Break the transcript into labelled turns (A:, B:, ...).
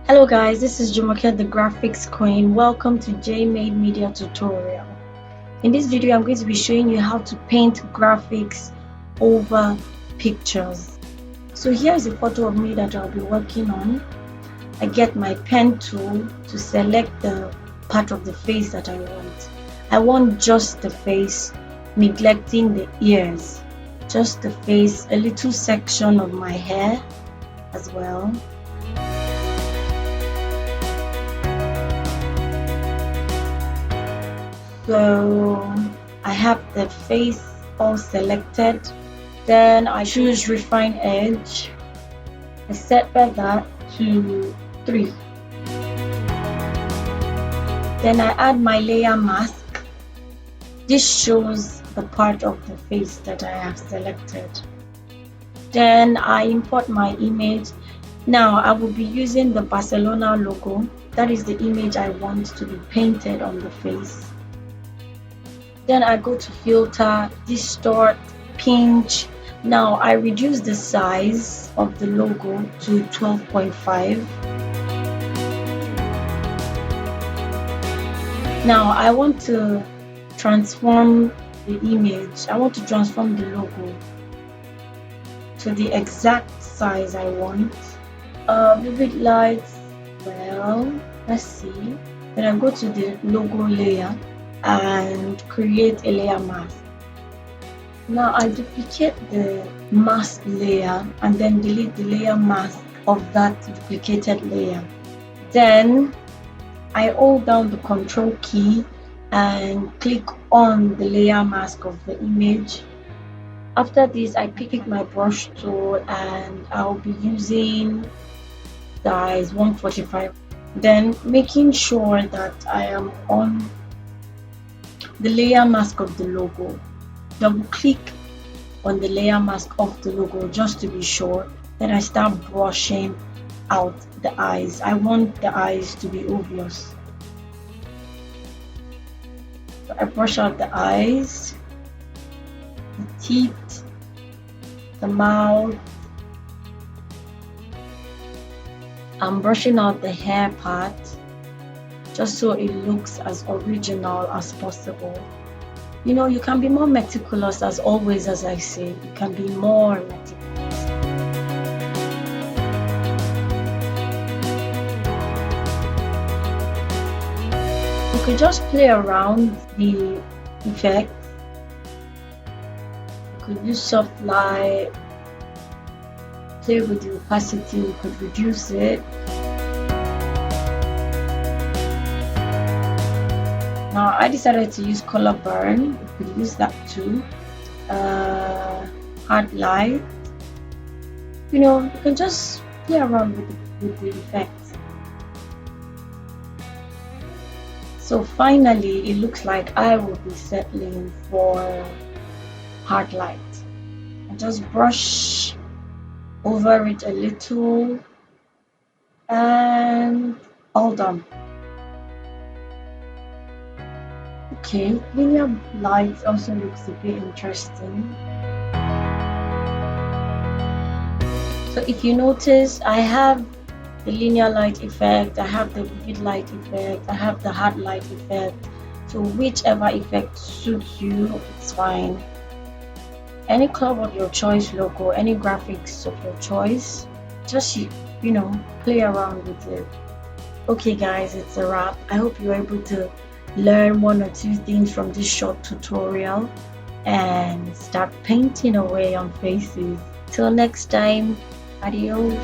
A: Hello guys, this is Jumoke the graphics queen. Welcome to J Made Media tutorial. In this video I'm going to be showing you how to paint graphics over pictures. So here's a photo of me that I'll be working on. I get my pen tool to select the part of the face that I want. I want just the face, neglecting the ears. Just the face, a little section of my hair as well. So I have the face all selected. Then I choose refine edge. I set that to 3. Then I add my layer mask. This shows the part of the face that I have selected. Then I import my image. Now I will be using the Barcelona logo. That is the image I want to be painted on the face. Then I go to filter, distort, pinch. Now I reduce the size of the logo to 12.5. Now I want to transform the image. I want to transform the logo to the exact size I want. Vivid lights, well, let's see. Then I go to the logo layer and create a layer mask. Now I duplicate the mask layer and then delete the layer mask of that duplicated layer. Then I hold down the control key and click on the layer mask of the image. After this, I pick my brush tool and I'll be using size 145. Then making sure that I am on the layer mask of the logo. Double click on the layer mask of the logo just to be sure. Then I start brushing out the eyes. I want the eyes to be obvious. So I brush out the eyes, the teeth, the mouth. I'm brushing out the hair part just so it looks as original as possible. You know, you can be more meticulous as always, as I say. You can be more meticulous. You could just play around the effect. You could use soft light, play with the opacity, you could reduce it. Now I decided to use color burn. You could use that too. Hard light. You know, you can just play around with the effects. So finally, it looks like I will be settling for hard light. I just brush over it a little and all done. Okay, linear lights also looks a bit interesting. So if you notice, I have the linear light effect, I have the vivid light effect, I have the hard light effect. So whichever effect suits you, it's fine. Any club of your choice logo, any graphics of your choice, just, you know, play around with it. Okay guys, it's a wrap. I hope you were able to learn 1 or 2 things from this short tutorial and start painting away on faces. Till next time, adios.